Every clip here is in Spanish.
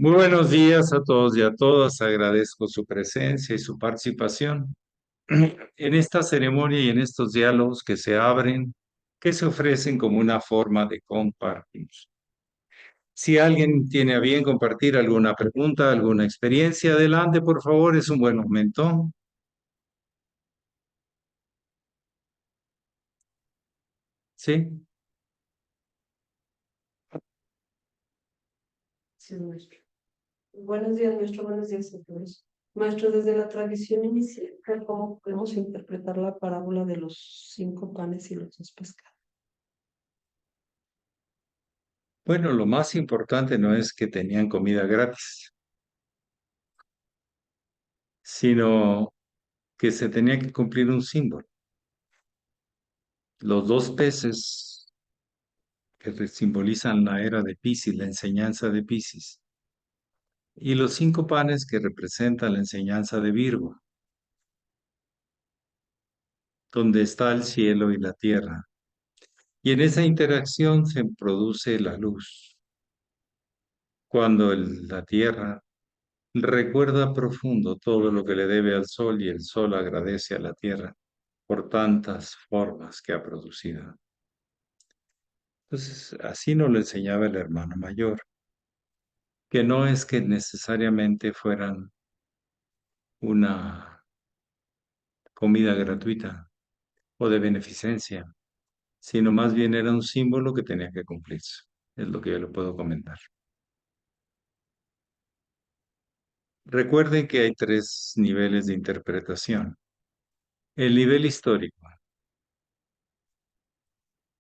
Muy buenos días a todos y a todas. Agradezco su presencia y su participación en esta ceremonia y en estos diálogos que se abren, que se ofrecen como una forma de compartir. Si alguien tiene a bien compartir alguna pregunta, alguna experiencia, adelante, por favor, es un buen momento. ¿Sí? Sí, maestro. Buenos días, maestro. Buenos días a todos. Maestro, desde la tradición inicial, ¿cómo podemos interpretar la parábola de los 5 panes y los 2 pescados? Bueno, lo más importante no es que tenían comida gratis, sino que se tenía que cumplir un símbolo. Los dos peces que simbolizan la era de Piscis, la enseñanza de Piscis, y los 5 panes que representan la enseñanza de Virgo, donde está el cielo y la tierra. Y en esa interacción se produce la luz, cuando la tierra recuerda profundo todo lo que le debe al sol y el sol agradece a la tierra por tantas formas que ha producido. Entonces, así nos lo enseñaba el hermano mayor, que no es que necesariamente fueran una comida gratuita o de beneficencia, sino más bien era un símbolo que tenía que cumplirse. Es lo que yo le puedo comentar. Recuerden que hay 3 niveles de interpretación. El nivel histórico,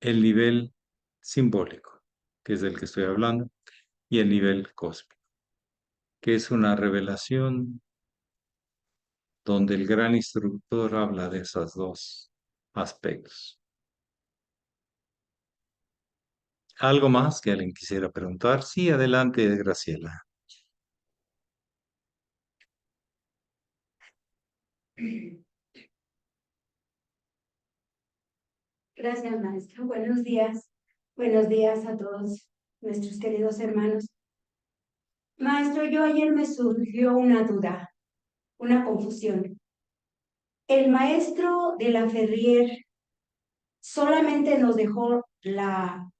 el nivel simbólico, que es del que estoy hablando, y el nivel cósmico, que es una revelación donde el gran instructor habla de esos dos aspectos. ¿Algo más que alguien quisiera preguntar? Sí, adelante, Graciela. Gracias, maestro. Buenos días. Buenos días a todos nuestros queridos hermanos. Maestro, yo ayer me surgió una duda, una confusión. El maestro de la Ferrier solamente nos dejó la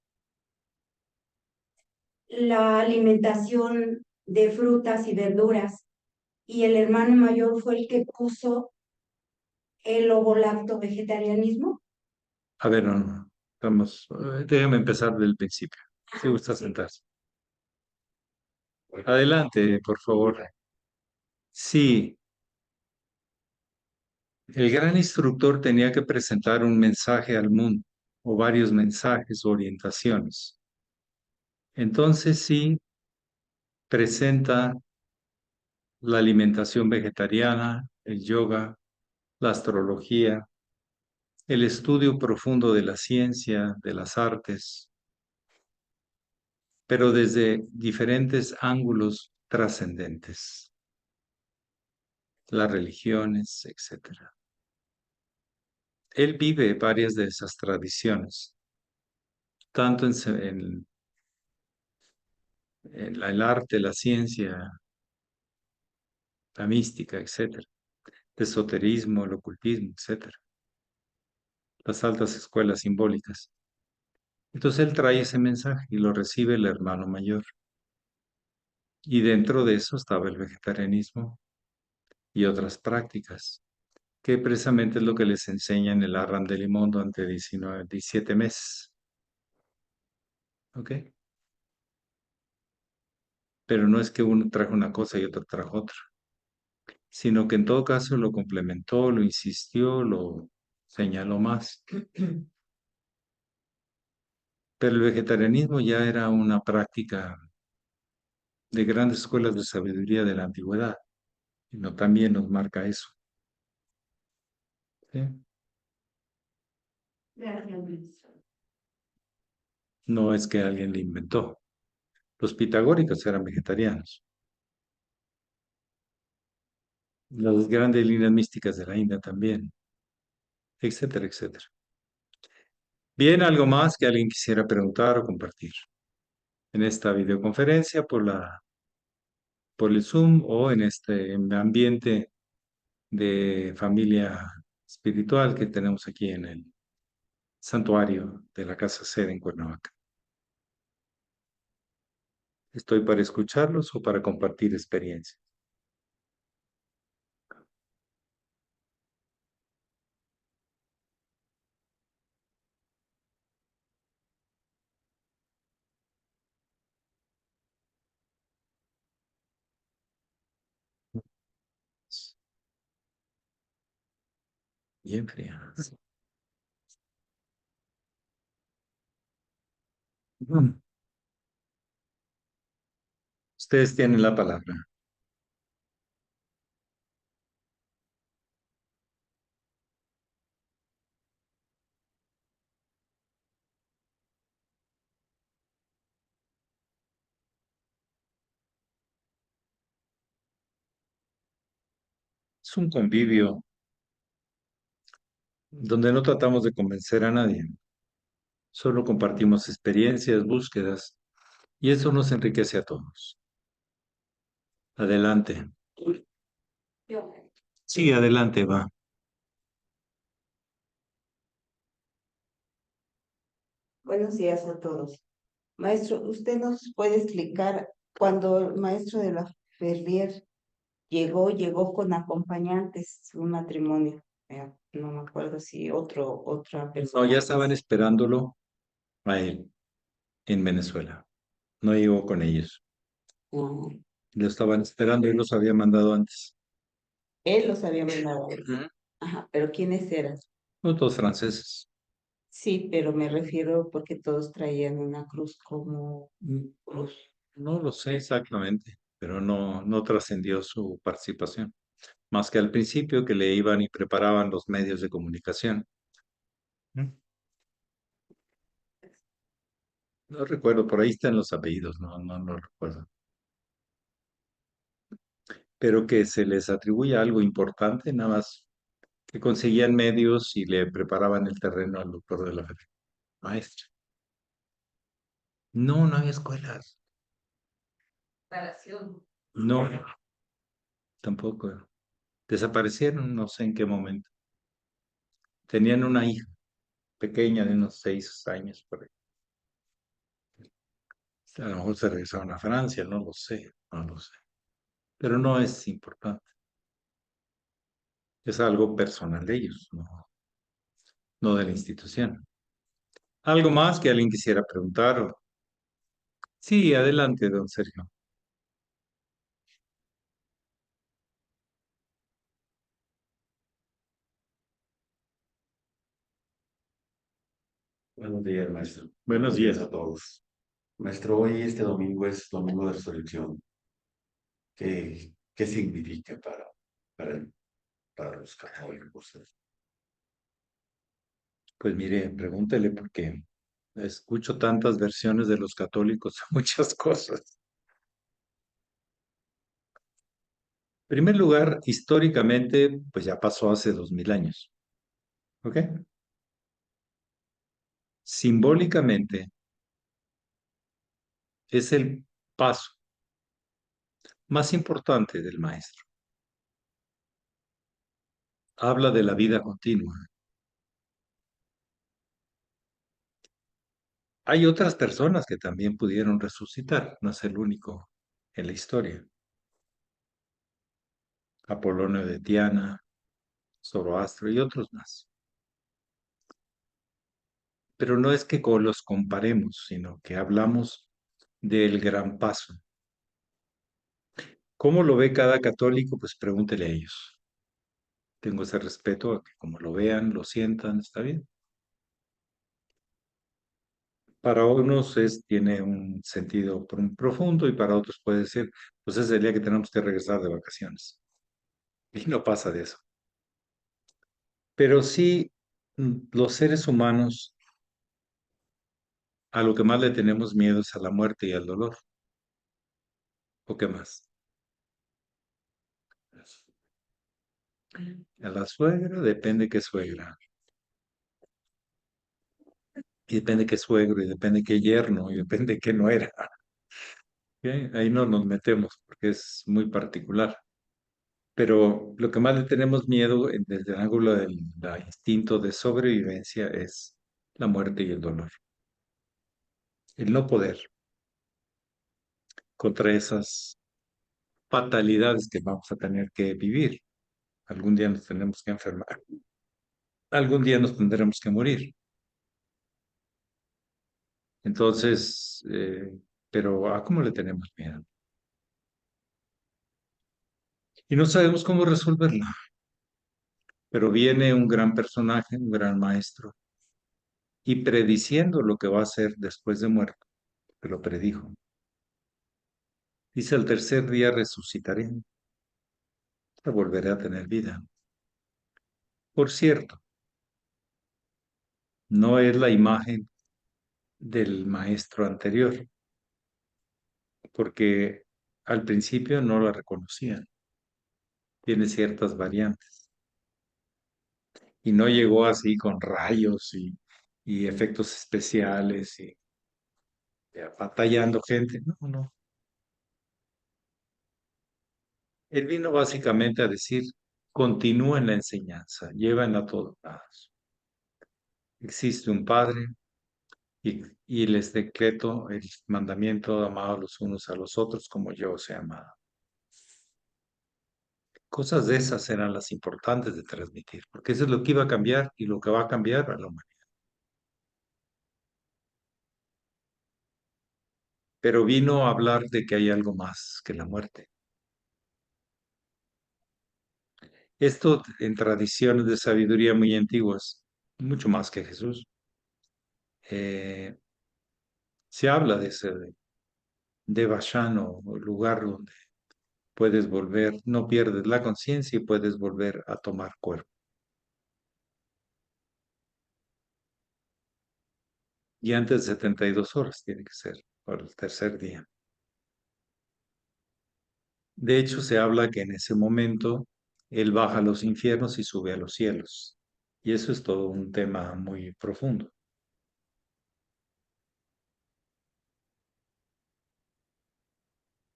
alimentación de frutas y verduras y el hermano mayor fue el que puso el ovo-lacto vegetarianismo. A ver, no. Déjame empezar del principio. Si gusta Sí. sentarse. Adelante, por favor. Sí, el gran instructor tenía que presentar un mensaje al mundo, o varios mensajes o orientaciones. Entonces sí, presenta la alimentación vegetariana, el yoga, la astrología, el estudio profundo de la ciencia, de las artes, pero desde diferentes ángulos trascendentes, las religiones, etcétera. Él vive varias de esas tradiciones, tanto en el arte, la ciencia, la mística, etcétera, el esoterismo, el ocultismo, etcétera, las altas escuelas simbólicas. Entonces él trae ese mensaje y lo recibe el hermano mayor. Y dentro de eso estaba el vegetarianismo y otras prácticas, que precisamente es lo que les enseña en el Arran de Limón durante 19, 17 meses. ¿Ok? Pero no es que uno trajo una cosa y otro trajo otra, sino que en todo caso lo complementó, lo insistió, lo señaló más. Pero el vegetarianismo ya era una práctica de grandes escuelas de sabiduría de la antigüedad, y no también nos marca eso. ¿Sí? Gracias, maestro. No es que alguien le inventó. Los pitagóricos eran vegetarianos. Las grandes líneas místicas de la India también, etcétera, etcétera. Bien, algo más que alguien quisiera preguntar o compartir en esta videoconferencia por la por el Zoom o en este ambiente de familia espiritual que tenemos aquí en el santuario de la Casa Sede en Cuernavaca. Estoy para escucharlos o para compartir experiencias. Bien fría. Mm. Ustedes tienen la palabra. Es un convivio donde no tratamos de convencer a nadie, solo compartimos experiencias, búsquedas, y eso nos enriquece a todos. Adelante. Yo. Sí, adelante, va. Buenos días a todos. Maestro, ¿usted nos puede explicar cuando el maestro de la Ferrier llegó con acompañantes, un matrimonio? No me acuerdo si otra No, persona. ya estaban esperándolo a él en Venezuela. No llegó con ellos. No, Lo estaban esperando y los había mandado antes. él los había mandado. Ujú. Ajá, pero ¿quiénes eran? Los dos franceses. Sí, pero me refiero porque todos traían una cruz como No, cruz. no lo sé exactamente, pero no trascendió su participación. Más que al principio que le iban y preparaban los medios de comunicación. ¿Mm? No recuerdo, por ahí están los apellidos, no recuerdo. Pero que se les atribuye algo importante, nada más que conseguían medios y le preparaban el terreno al doctor de la fe. Maestra. No había escuelas. Instalación. No, tampoco. Desaparecieron, no sé en qué momento. Tenían una hija pequeña de unos 6 años por ahí. A lo mejor se regresaron a Francia, no lo sé. Pero no es importante. Es algo personal de ellos, no de la institución. ¿Algo más que alguien quisiera preguntar? Sí, adelante, don Sergio. Buenos días, maestro. Buenos días. A todos. Maestro, hoy este domingo es domingo de resurrección. ¿Qué significa para, para los católicos? Pues mire, pregúntele porque escucho tantas versiones de los católicos, muchas cosas. En primer lugar, históricamente, pues ya pasó hace 2000 años. ¿Ok? Simbólicamente, es el paso más importante del maestro. Habla de la vida continua. Hay otras personas que también pudieron resucitar, no es el único en la historia. Apolonio de Tiana, Zoroastro y otros más. Pero no es que los comparemos, sino que hablamos del gran paso. ¿Cómo lo ve cada católico? Pues pregúntele a ellos. Tengo ese respeto a que como lo vean, lo sientan, está bien. Para unos tiene un sentido profundo y para otros puede ser, pues es el día que tenemos que regresar de vacaciones. Y no pasa de eso. Pero sí, los seres humanos, a lo que más le tenemos miedo es a la muerte y al dolor. ¿O qué más? A la suegra, depende qué suegra. Y depende qué suegro, y depende qué yerno, y depende qué nuera. ¿Ok? Ahí no nos metemos, porque es muy particular. Pero lo que más le tenemos miedo desde el ángulo del instinto de sobrevivencia es la muerte y el dolor. El no poder contra esas fatalidades que vamos a tener que vivir. Algún día nos tendremos que enfermar. Algún día nos tendremos que morir. Entonces, pero ¿a cómo le tenemos miedo? Y no sabemos cómo resolverlo. Pero viene un gran personaje, un gran maestro, y prediciendo lo que va a hacer después de muerto, que lo predijo. Dice, al tercer día resucitaré, volveré a tener vida. Por cierto, no es la imagen del maestro anterior, porque al principio no la reconocían. Tiene ciertas variantes. Y no llegó así con rayos y efectos especiales y batallando gente. No, no. Él vino básicamente a decir, continúa en la enseñanza, llévenla a todos lados. Existe un Padre y les decreto el mandamiento, amados los unos a los otros como yo os he amado. Cosas de esas eran las importantes de transmitir, porque eso es lo que iba a cambiar y lo que va a cambiar a la humanidad. Pero vino a hablar de que hay algo más que la muerte. Esto en tradiciones de sabiduría muy antiguas, mucho más que Jesús, eh, se habla de ese Devashano, lugar donde puedes volver, no pierdes la conciencia y puedes volver a tomar cuerpo. Y antes de 72 horas tiene que ser, por el tercer día. De hecho, se habla que en ese momento él baja a los infiernos y sube a los cielos. Y eso es todo un tema muy profundo.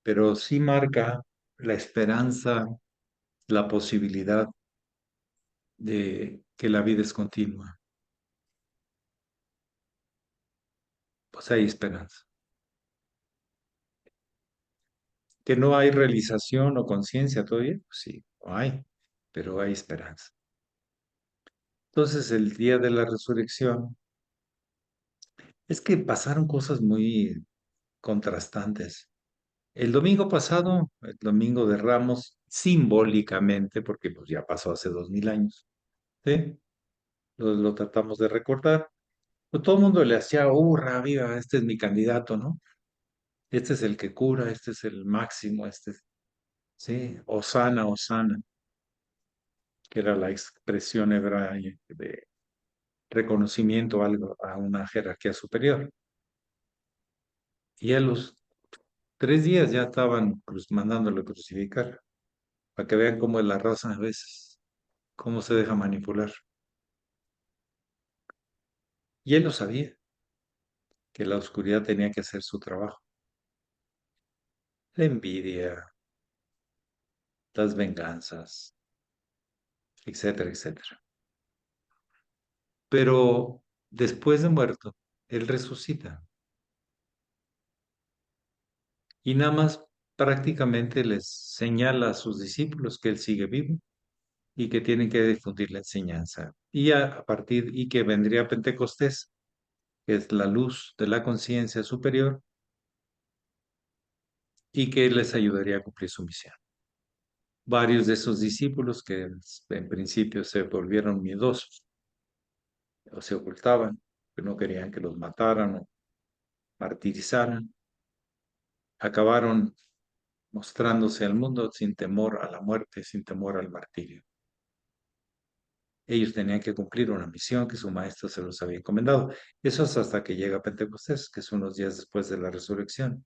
Pero sí marca la esperanza, la posibilidad de que la vida es continua. Pues hay esperanza. Que no hay realización o conciencia todavía, pues sí, no hay, pero hay esperanza. Entonces, el día de la resurrección, es que pasaron cosas muy contrastantes. El domingo pasado, el domingo de Ramos, simbólicamente, porque pues ya pasó hace 2000 años, ¿sí? Lo tratamos de recordar. Pues todo el mundo le hacía, hurra, viva, este es mi candidato, ¿no? Este es el que cura, este es el máximo, este es, sí, Osana, Osana, que era la expresión hebrea de reconocimiento a algo, a una jerarquía superior. Y a los 3 días ya estaban mandándolo crucificar, para que vean cómo es la raza a veces, cómo se deja manipular. Y él lo sabía, que la oscuridad tenía que hacer su trabajo. La envidia, las venganzas, etcétera, etcétera. Pero después de muerto, él resucita. Y nada más prácticamente les señala a sus discípulos que él sigue vivo y que tienen que difundir la enseñanza. Y a partir, y que vendría Pentecostés, que es la luz de la conciencia superior, y que les ayudaría a cumplir su misión. Varios de esos discípulos que en principio se volvieron miedosos o se ocultaban, que no querían que los mataran o martirizaran, acabaron mostrándose al mundo sin temor a la muerte, sin temor al martirio. Ellos tenían que cumplir una misión que su maestro se los había encomendado. Eso es hasta que llega Pentecostés, que es unos días después de la resurrección.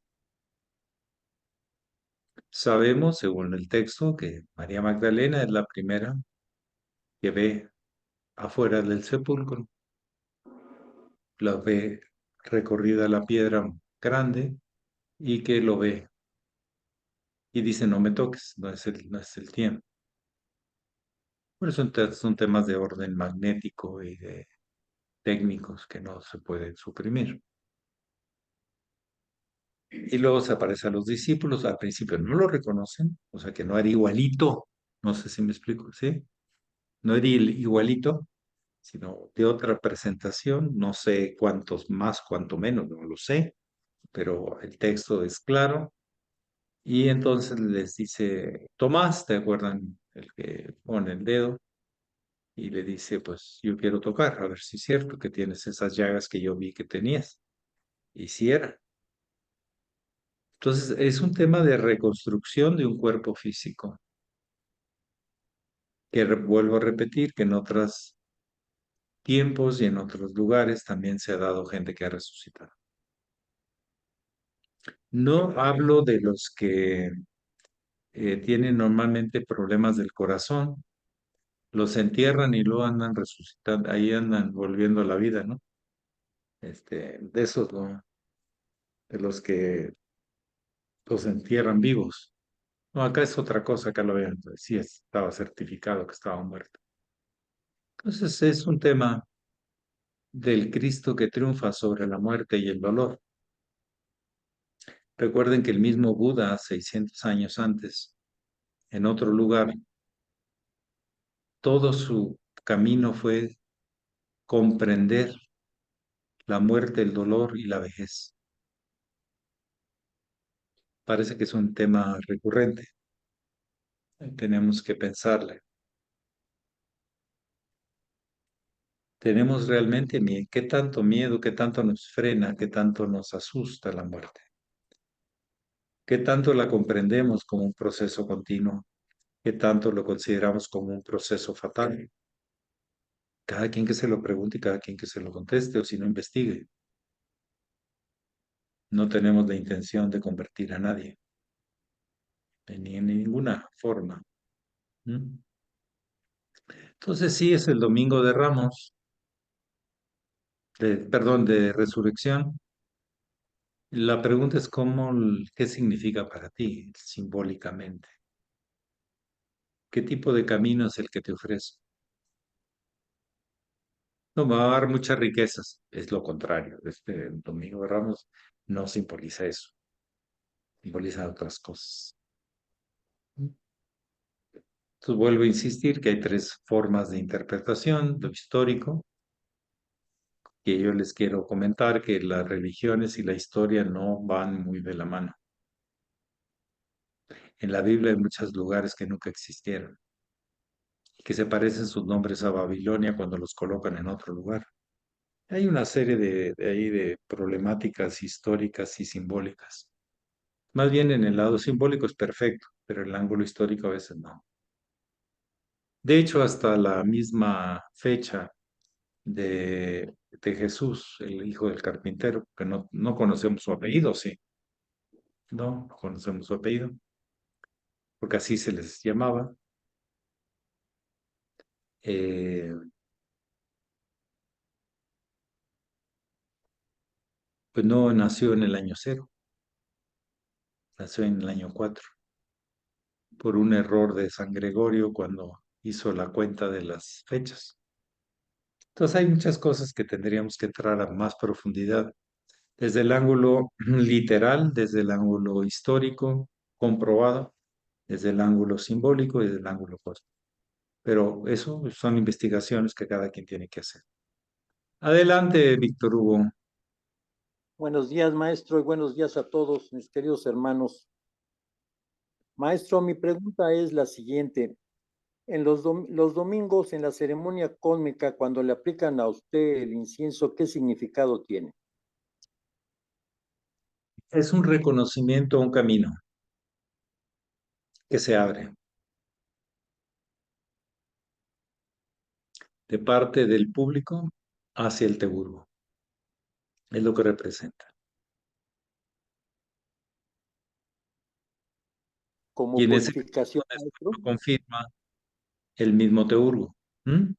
Sabemos, según el texto, que María Magdalena es la primera que ve afuera del sepulcro, la ve recorrida la piedra grande y que lo ve y dice, no me toques, no es el tiempo. Por eso son temas de orden magnético y de técnicos que no se pueden suprimir. Y luego se aparece a los discípulos, al principio no lo reconocen, o sea que no era igualito, no sé si me explico, ¿sí? No era igualito, sino de otra presentación, no sé cuántos más, cuánto menos, no lo sé, pero el texto es claro. Y entonces les dice, Tomás, ¿te acuerdan? El que pone el dedo y le dice, pues yo quiero tocar, a ver si es cierto que tienes esas llagas que yo vi que tenías. Y si era. Entonces es un tema de reconstrucción de un cuerpo físico, que vuelvo a repetir que en otros tiempos y en otros lugares también se ha dado gente que ha resucitado. No hablo de los que tienen normalmente problemas del corazón, los entierran y luego andan resucitando, ahí andan volviendo a la vida, ¿no? De esos, ¿no? De los que los entierran vivos. No, acá es otra cosa, acá lo vean, sí estaba certificado que estaba muerto. Entonces es un tema del Cristo que triunfa sobre la muerte y el dolor. Recuerden que el mismo Buda, 600 años antes, en otro lugar, todo su camino fue comprender la muerte, el dolor y la vejez. Parece que es un tema recurrente. Tenemos que pensarle. ¿Tenemos realmente miedo? ¿Qué tanto miedo, qué tanto nos frena, qué tanto nos asusta la muerte? ¿Qué tanto la comprendemos como un proceso continuo? ¿Qué tanto lo consideramos como un proceso fatal? Cada quien que se lo pregunte y cada quien que se lo conteste, o si no investigue. No tenemos la intención de convertir a nadie, ni en ninguna forma. ¿Mm? Entonces sí es el domingo de Ramos, perdón, de resurrección. La pregunta es ¿qué significa para ti simbólicamente? ¿Qué tipo de camino es el que te ofrece? No va a dar muchas riquezas, es lo contrario. Este domingo de Ramos no simboliza eso, simboliza otras cosas. Entonces vuelvo a insistir que hay tres formas de interpretación: lo histórico, que yo les quiero comentar que las religiones y la historia no van muy de la mano. En la Biblia hay muchos lugares que nunca existieron y que se parecen sus nombres a Babilonia cuando los colocan en otro lugar. Hay una serie de problemáticas históricas y simbólicas. Más bien en el lado simbólico es perfecto, pero el ángulo histórico a veces no. De hecho, hasta la misma fecha de Jesús, el hijo del carpintero, que no conocemos su apellido, sí, no conocemos su apellido, porque así se les llamaba. Eh, pues no nació en el año 0, nació en el año 4, por un error de San Gregorio cuando hizo la cuenta de las fechas. Entonces hay muchas cosas que tendríamos que entrar a más profundidad, desde el ángulo literal, desde el ángulo histórico, comprobado, desde el ángulo simbólico y desde el ángulo cósmico. Pero eso son investigaciones que cada quien tiene que hacer. Adelante, Víctor Hugo. Buenos días, maestro, y buenos días a todos mis queridos hermanos. Maestro, mi pregunta es la siguiente. En los domingos, en la ceremonia cósmica, cuando le aplican a usted el incienso, ¿qué significado tiene? Es un reconocimiento a un camino que se abre de parte del público hacia el teurgo. Es lo que representa. Y ¿Como en ese purificación, maestro? lo confirma el mismo teurgo. ¿Mm?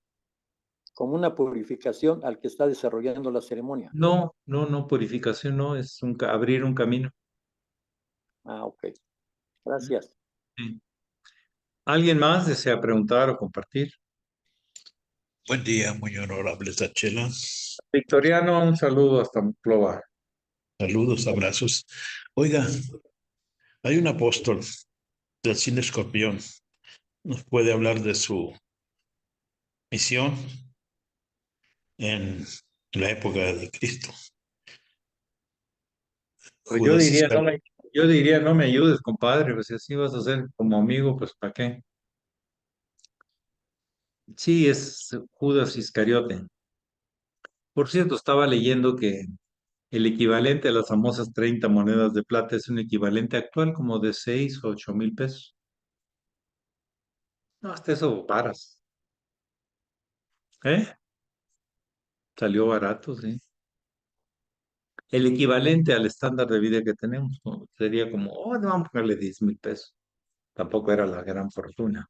Como una purificación al que está desarrollando la ceremonia. No, no, no, purificación no, es abrir un camino. Ah, ok. Gracias. Sí. ¿Alguien más desea preguntar o compartir? Buen día, muy honorable Tachela. Victoriano, un saludo hasta Monclova. Saludos, abrazos. Oiga, hay un apóstol del signo Escorpión. ¿Nos puede hablar de su misión en la época de Cristo? Pues yo Judas diría, Iscariote. yo diría, no me ayudes, compadre, pues si así vas a ser como amigo, pues ¿para qué? Sí, es Judas Iscariote. Por cierto, estaba leyendo que el equivalente a las famosas 30 monedas de plata es un equivalente actual como de 6 o 8 mil pesos. No, hasta eso paras. ¿Eh? Salió barato, sí. El equivalente al estándar de vida que tenemos, ¿no? Sería como, oh, no, vamos a ponerle 10,000 pesos. Tampoco era la gran fortuna.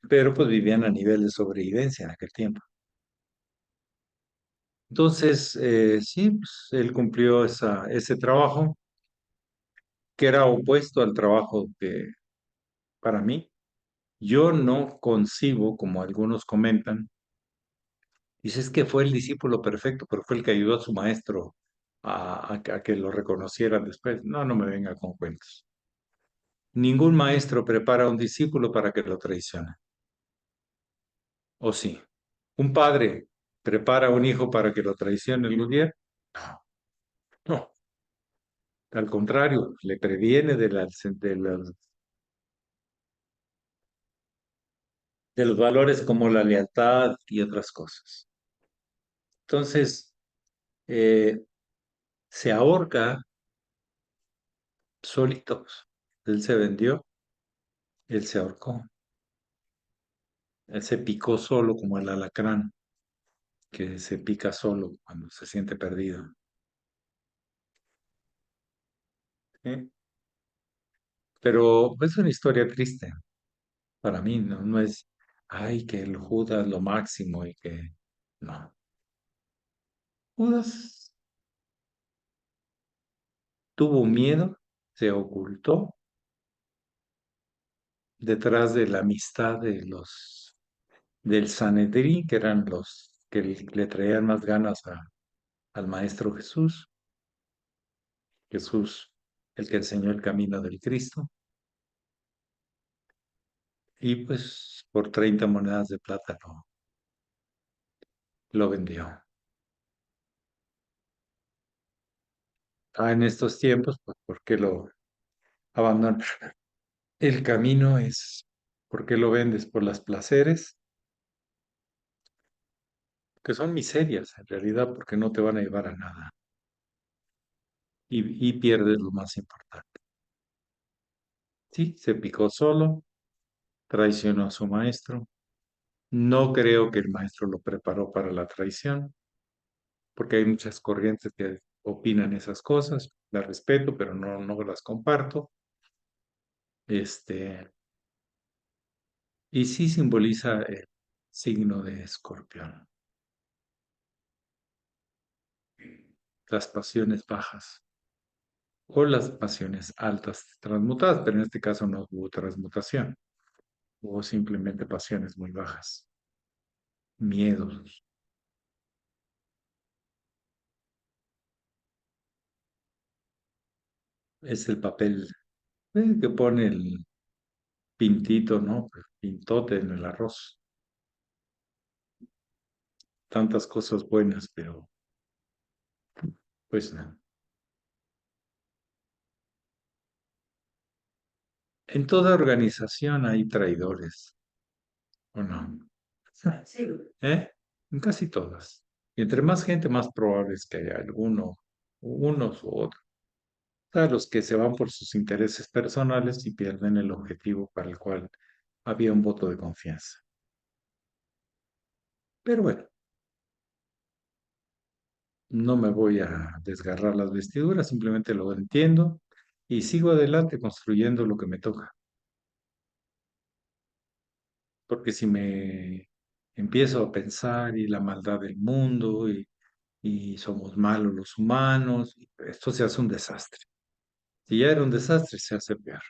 Pero pues vivían a nivel de sobrevivencia en aquel tiempo. Entonces, sí, pues, él cumplió ese trabajo que era opuesto al trabajo que, para mí, yo no concibo, como algunos comentan, dices que fue el discípulo perfecto, pero fue el que ayudó a su maestro a que lo reconocieran después. No, no me venga con cuentos. Ningún maestro prepara a un discípulo para que lo traicione. ¿O sí? ¿Un padre prepara a un hijo para que lo traicione algún día? No, no. Al contrario, le previene de los valores como la lealtad y otras cosas. Entonces, eh, se ahorca solitos. Él se vendió, él se ahorcó, él se picó solo como el alacrán, que se pica solo cuando se siente perdido. ¿Sí? Pero es una historia triste para mí, ¿no? No es, ay, que el Judas lo máximo y que, no. Judas tuvo miedo, se ocultó detrás de la amistad del Sanedrín, que eran los que le traían más ganas al Maestro Jesús. Jesús, el que enseñó el camino del Cristo. Y pues por 30 monedas de plata lo vendió. En estos tiempos, pues, ¿por qué lo abandona? El camino es, ¿por qué lo vendes? Por las placeres, que son miserias en realidad, porque no te van a llevar a nada. Y pierdes lo más importante. Sí, se picó solo, traicionó a su maestro. No creo que el maestro lo preparó para la traición, porque hay muchas corrientes que opinan esas cosas. Las respeto, pero no las comparto. Este, y sí simboliza el signo de Escorpión, las pasiones bajas o las pasiones altas transmutadas, pero en este caso no hubo transmutación, hubo simplemente pasiones muy bajas, miedos. Es el papel que pone el pintito, ¿no? El pintote en el arroz. Tantas cosas buenas, pero pues no. En toda organización hay traidores, ¿o no? Sí. ¿Eh? En casi todas. Y entre más gente, más probable es que haya unos u otros. O sea, los que se van por sus intereses personales y pierden el objetivo para el cual había un voto de confianza. Pero bueno, no me voy a desgarrar las vestiduras, simplemente lo entiendo y sigo adelante construyendo lo que me toca. Porque si me empiezo a pensar y la maldad del mundo y somos malos los humanos, esto se hace un desastre. Si ya era un desastre, se hace peor.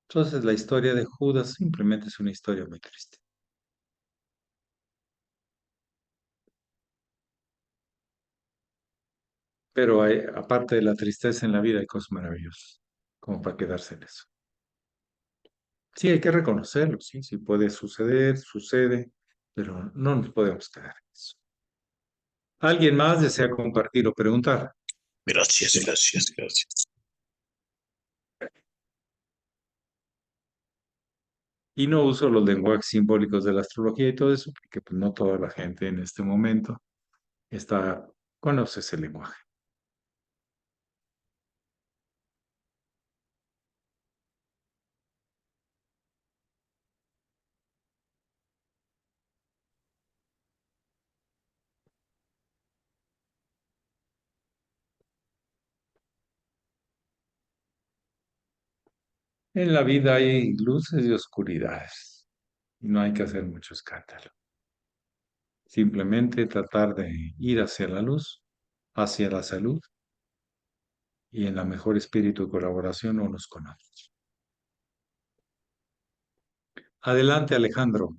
Entonces la historia de Judas simplemente es una historia muy triste. Pero aparte de la tristeza en la vida, hay cosas maravillosas, como para quedarse en eso. Sí, hay que reconocerlo, sí, sí puede suceder, sucede, pero no nos podemos quedar en eso. ¿Alguien más desea compartir o preguntar? Gracias, gracias, gracias. Y no uso los lenguajes simbólicos de la astrología y todo eso, porque pues, no toda la gente en este momento conoce ese lenguaje. En la vida hay luces y oscuridades, y no hay que hacer mucho escándalo. Simplemente tratar de ir hacia la luz, hacia la salud, y en la mejor espíritu de colaboración unos con otros. Adelante, Alejandro,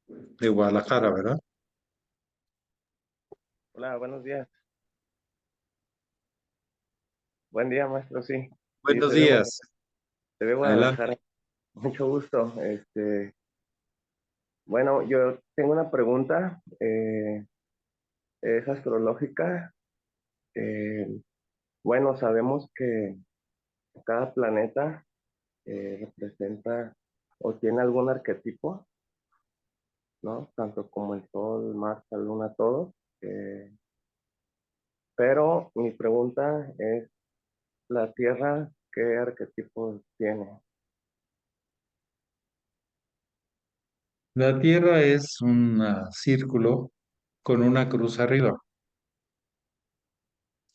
de Guadalajara, ¿verdad? Hola, buenos días. Buen día, maestro, sí. Sí, Buenos días. se ve Adelante. Guadalajara. Mucho gusto. Bueno, yo tengo una pregunta, es astrológica. Eh, bueno, sabemos que cada planeta representa o tiene algún arquetipo, ¿no? Tanto como el Sol, Marte, la Luna, todo. Eh, pero mi pregunta es, ¿la Tierra qué arquetipo tiene? La Tierra es un círculo con una cruz arriba,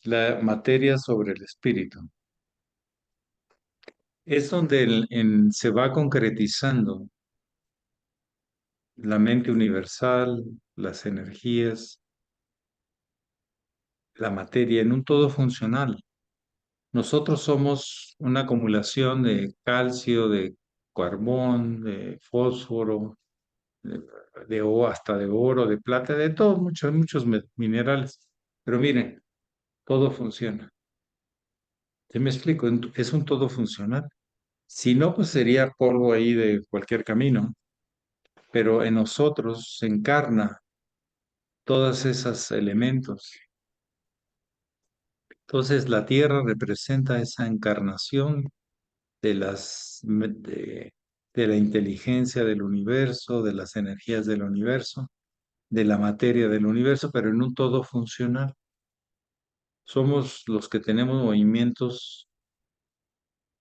la materia sobre el espíritu. Es donde se va concretizando la mente universal, las energías, la materia en un todo funcional. Nosotros somos una acumulación de calcio, de carbón, de fósforo, de, hasta de oro, de plata, de todo, muchos, muchos minerales. Pero miren, todo funciona. ¿Te me explico? Es un todo funcional. Si no, pues sería polvo ahí de cualquier camino, pero en nosotros se encarna todos esos elementos. Entonces la Tierra representa esa encarnación de la inteligencia del universo, de las energías del universo, de la materia del universo, pero en un todo funcional. Somos los que tenemos movimientos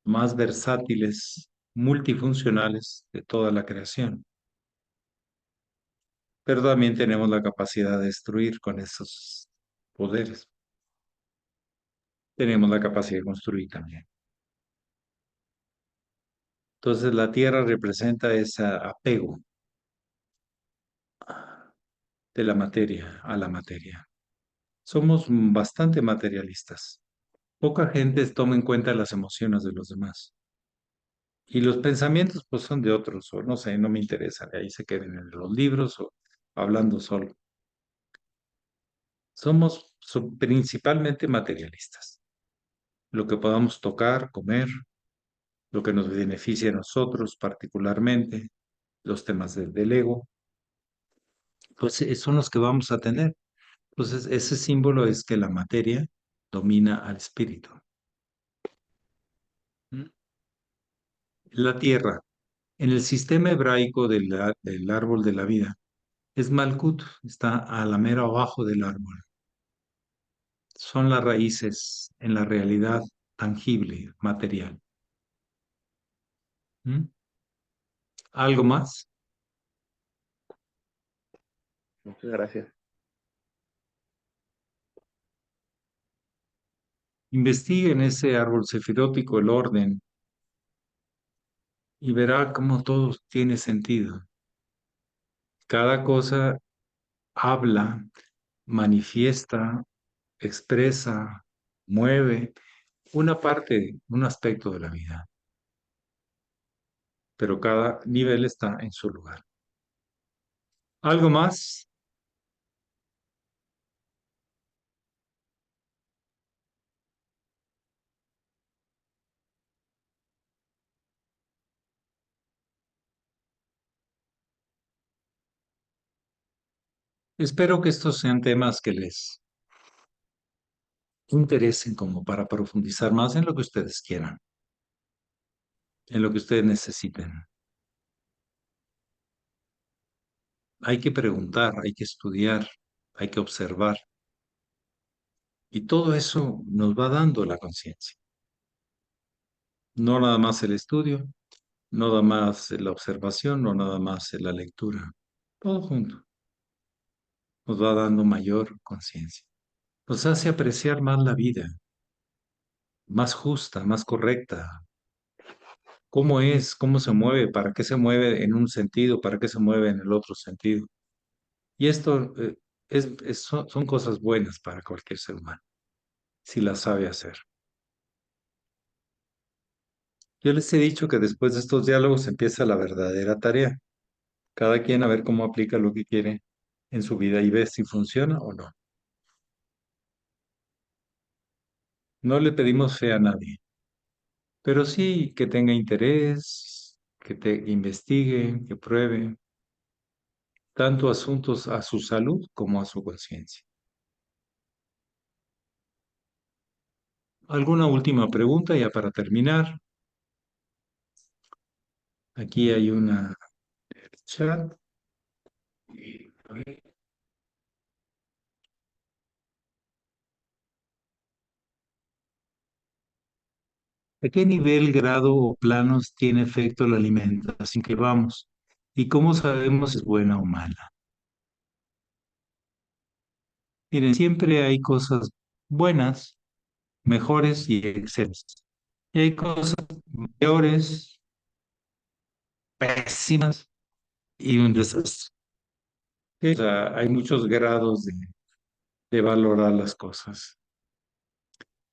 más versátiles, multifuncionales de toda la creación. Pero también tenemos la capacidad de destruir con esos poderes. Tenemos la capacidad de construir también. Entonces la tierra representa ese apego de la materia a la materia. Somos bastante materialistas. Poca gente toma en cuenta las emociones de los demás. Y los pensamientos pues son de otros, o no sé, no me interesan. Ahí se queden en los libros o hablando solo. Somos principalmente materialistas. Lo que podamos tocar, comer, lo que nos beneficia a nosotros particularmente, los temas del ego, pues son los que vamos a tener. Entonces, ese símbolo es que la materia domina al espíritu. ¿Mm? La tierra, en el sistema hebraico del árbol de la vida, es Malkut, está a la mera abajo del árbol. Son las raíces en la realidad tangible, material. ¿Mm? ¿Algo más? Muchas gracias. Investiguen ese árbol sefirótico, el orden, y verá cómo todo tiene sentido. Cada cosa habla manifiesta, expresa, mueve una parte, un aspecto de la vida, pero cada nivel está en su lugar. ¿Algo más? Espero que estos sean temas que les interesen como para profundizar más en lo que ustedes quieran, en lo que ustedes necesiten. Hay que preguntar, hay que estudiar, hay que observar. Y todo eso nos va dando la conciencia. No nada más el estudio, no nada más la observación, no nada más la lectura. Todo junto nos va dando mayor conciencia. Nos hace apreciar más la vida, más justa, más correcta. ¿Cómo es? ¿Cómo se mueve? ¿Para qué se mueve en un sentido? ¿Para qué se mueve en el otro sentido? Y esto son cosas buenas para cualquier ser humano, si las sabe hacer. Yo les he dicho que después de estos diálogos empieza la verdadera tarea. Cada quien a ver cómo aplica lo que quiere en su vida y ve si funciona o no. No le pedimos fe a nadie, pero sí que tenga interés, que te investigue, que pruebe, tanto asuntos a su salud como a su conciencia. ¿Alguna última pregunta ya para terminar? Aquí hay una chat. A ver, ¿a qué nivel, grado o planos tiene efecto la alimentación que vamos? ¿Y cómo sabemos si es buena o mala? Miren, siempre hay cosas buenas, mejores y excelentes. Y hay cosas peores, pésimas y un desastre. O sea, hay muchos grados de valorar las cosas.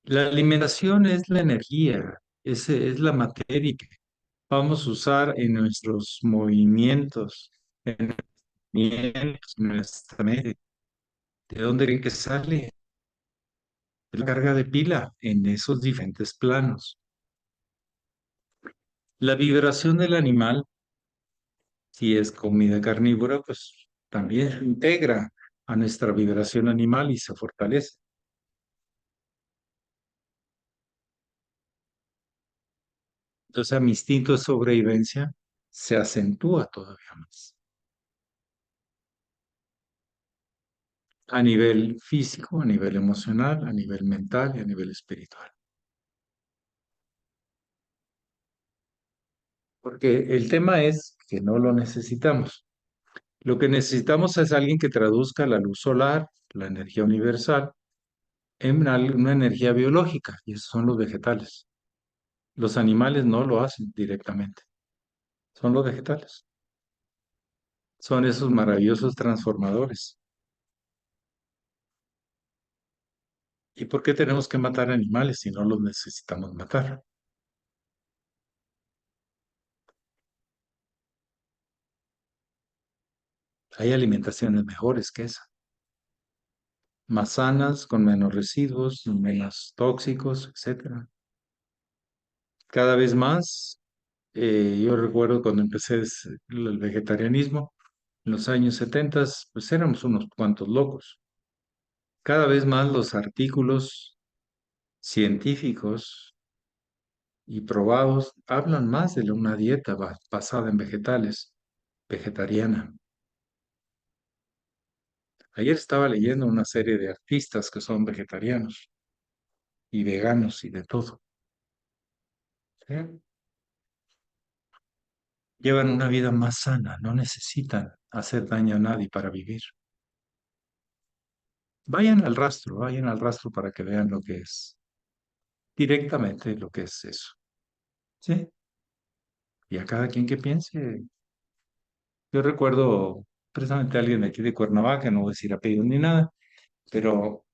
La alimentación es la energía, es la materia que vamos a usar en nuestros movimientos, en nuestra mente. ¿De dónde creen que sale? La carga de pila en esos diferentes planos. La vibración del animal, si es comida carnívora, pues también se integra a nuestra vibración animal y se fortalece. Entonces, a mi instinto de sobrevivencia se acentúa todavía más. A nivel físico, a nivel emocional, a nivel mental y a nivel espiritual. Porque el tema es que no lo necesitamos. Lo que necesitamos es alguien que traduzca la luz solar, la energía universal, en una energía biológica, y esos son los vegetales. Los animales no lo hacen directamente, son los vegetales. Son esos maravillosos transformadores. ¿Y por qué tenemos que matar animales si no los necesitamos matar? Hay alimentaciones mejores que esa, más sanas, con menos residuos, menos tóxicos, etcétera. Cada vez más, yo recuerdo cuando empecé el vegetarianismo, en los años 70, pues éramos unos cuantos locos. Cada vez más los artículos científicos y probados hablan más de una dieta basada en vegetales, vegetariana. Ayer estaba leyendo una serie de artistas que son vegetarianos y veganos y de todo. ¿Sí? Llevan una vida más sana, no necesitan hacer daño a nadie para vivir. Vayan al rastro para que vean lo que es, directamente lo que es eso. ¿Sí? Y a cada quien que piense. Yo recuerdo precisamente a alguien de aquí de Cuernavaca, no voy a decir apellido ni nada, pero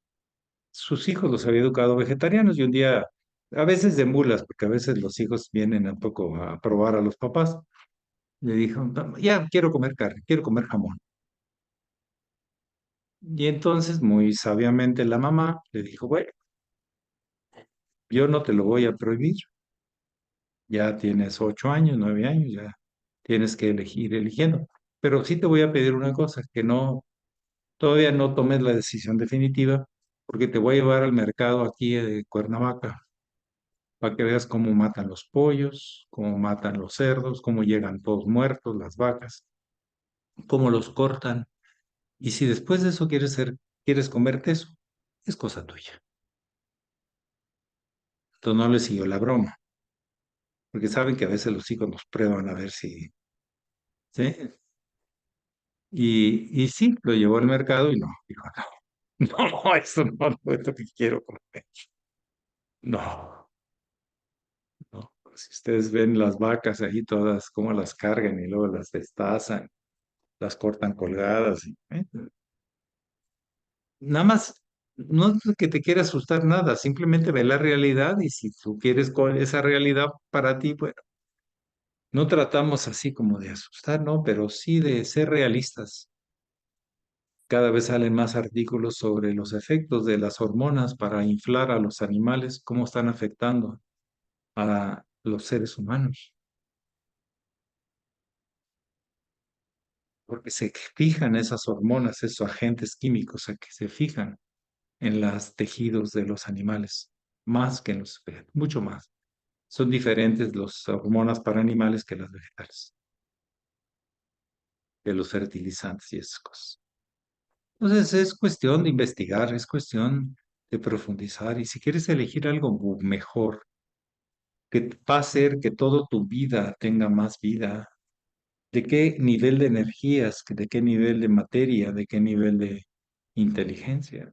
sus hijos los había educado vegetarianos y un día, a veces de mulas, porque a veces los hijos vienen un poco a probar a los papás, le dijo, "No, ya quiero comer carne, quiero comer jamón". Y entonces, muy sabiamente, la mamá le dijo, bueno, yo no te lo voy a prohibir, ya tienes 8 años, 9 años, ya tienes que elegir eligiendo. Pero sí te voy a pedir una cosa, que no, todavía no tomes la decisión definitiva, porque te voy a llevar al mercado aquí de Cuernavaca, para que veas cómo matan los pollos, cómo matan los cerdos, cómo llegan todos muertos, las vacas, cómo los cortan. Y si después de eso quieres comerte eso, es cosa tuya. Entonces no le siguió la broma, porque saben que a veces los hijos nos prueban a ver si, ¿sí? Y sí, lo llevó al mercado y no, dijo, no, no, eso no es lo que quiero comer. No, no. Si ustedes ven las vacas ahí todas, cómo las cargan y luego las destazan, las cortan colgadas. Nada más, no es que te quiera asustar nada, simplemente ve la realidad y si tú quieres con esa realidad para ti, bueno, no tratamos así como de asustar, ¿no? Pero sí de ser realistas. Cada vez salen más artículos sobre los efectos de las hormonas para inflar a los animales, cómo están afectando a los seres humanos. Porque se fijan esas hormonas, esos agentes químicos, que se fijan en los tejidos de los animales, más que en los vegetales, mucho más. Son diferentes las hormonas para animales que las vegetales, que los fertilizantes y esas cosas. Entonces es cuestión de investigar, es cuestión de profundizar y si quieres elegir algo mejor, que va a hacer que toda tu vida tenga más vida, de qué nivel de energías, de qué nivel de materia, de qué nivel de inteligencia.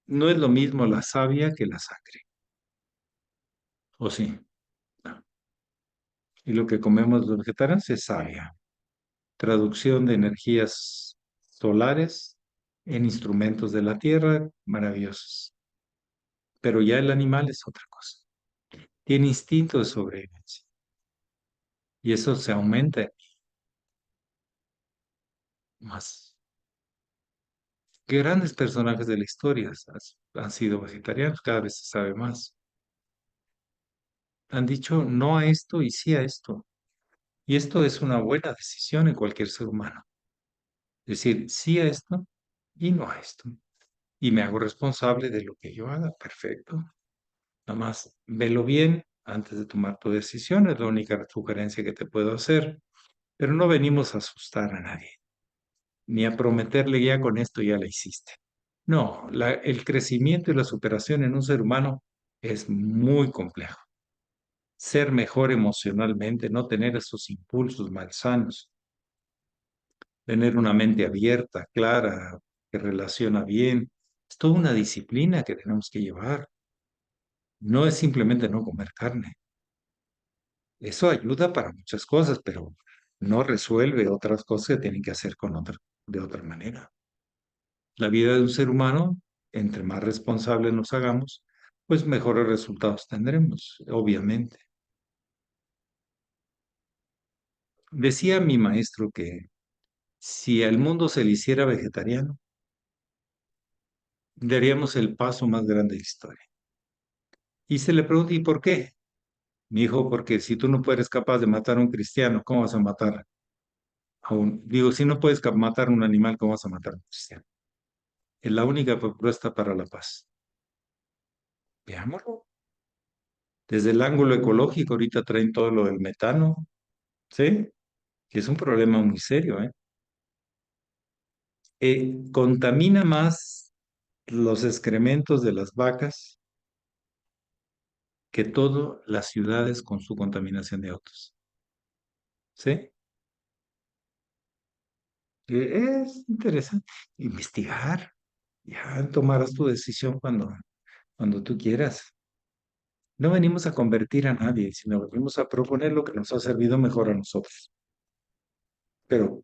No es lo mismo la savia que la sangre, ¿o sí? No. Y lo que comemos los vegetarianos es savia. Traducción de energías solares en instrumentos de la tierra, maravillosos. Pero ya el animal es otra cosa. Tiene instinto de sobrevivencia. Y eso se aumenta más. Grandes personajes de la historia han sido vegetarianos, cada vez se sabe más. Han dicho no a esto y sí a esto. Y esto es una buena decisión en cualquier ser humano. Decir sí a esto y no a esto. Y me hago responsable de lo que yo haga. Perfecto. Nada más, velo bien antes de tomar tu decisión. Es la única sugerencia que te puedo hacer. Pero no venimos a asustar a nadie, ni a prometerle ya con esto ya la hiciste. No, el crecimiento y la superación en un ser humano es muy complejo. Ser mejor emocionalmente, no tener esos impulsos malsanos, tener una mente abierta, clara, que relaciona bien. Es toda una disciplina que tenemos que llevar. No es simplemente no comer carne. Eso ayuda para muchas cosas, pero no resuelve otras cosas que tienen que hacer de otra manera. La vida de un ser humano, entre más responsables nos hagamos, pues mejores resultados tendremos, obviamente. Decía mi maestro que si al mundo se le hiciera vegetariano, daríamos el paso más grande de la historia. Y se le pregunta, ¿y por qué? Me dijo, porque si tú no eres capaz de matar a un cristiano, ¿cómo vas a matar a un... Digo, si no puedes matar a un animal, ¿cómo vas a matar a un cristiano? Es la única propuesta para la paz. Veámoslo. Desde el ángulo ecológico, ahorita traen todo lo del metano, ¿sí? Que es un problema muy serio, ¿eh? Contamina más los excrementos de las vacas que todas las ciudades con su contaminación de autos, ¿sí? Es interesante investigar, ya tomarás tu decisión cuando tú quieras. No venimos a convertir a nadie, sino venimos a proponer lo que nos ha servido mejor a nosotros. Pero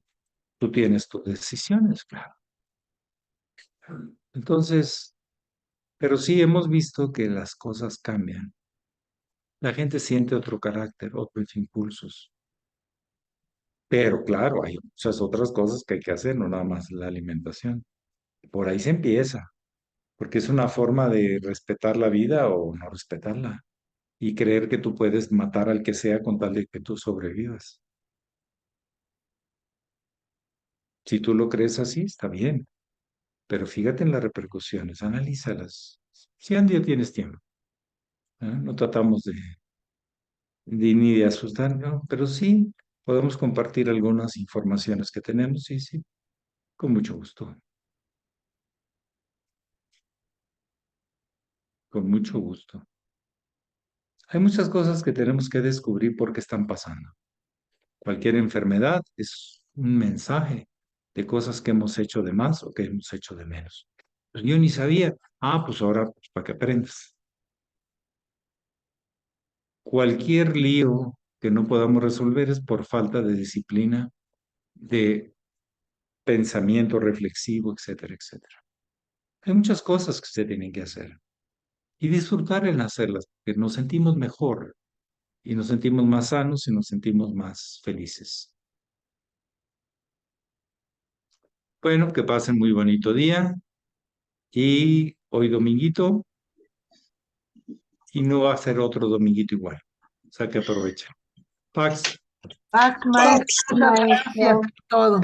tú tienes tus decisiones, claro. Entonces, pero sí hemos visto que las cosas cambian. La gente siente otro carácter, otros impulsos. Pero claro, hay muchas otras cosas que hay que hacer, no nada más la alimentación. Por ahí se empieza, porque es una forma de respetar la vida o no respetarla y creer que tú puedes matar al que sea con tal de que tú sobrevivas. Si tú lo crees así, está bien, pero fíjate en las repercusiones, analízalas. Si un día tienes tiempo, ¿eh? No tratamos ni de asustar, no, pero sí podemos compartir algunas informaciones que tenemos, sí, sí, con mucho gusto. Con mucho gusto. Hay muchas cosas que tenemos que descubrir por qué están pasando. Cualquier enfermedad es un mensaje de cosas que hemos hecho de más o que hemos hecho de menos. Pues yo ni sabía. Ah, pues ahora pues, para que aprendas. Cualquier lío que no podamos resolver es por falta de disciplina, de pensamiento reflexivo, etcétera, etcétera. Hay muchas cosas que se tienen que hacer y disfrutar en hacerlas, porque nos sentimos mejor y nos sentimos más sanos y nos sentimos más felices. Bueno, que pasen muy bonito día y hoy dominguito y no va a ser otro dominguito igual. O sea que aprovechen. Pax. Paz, maestro, muchas gracias por todo.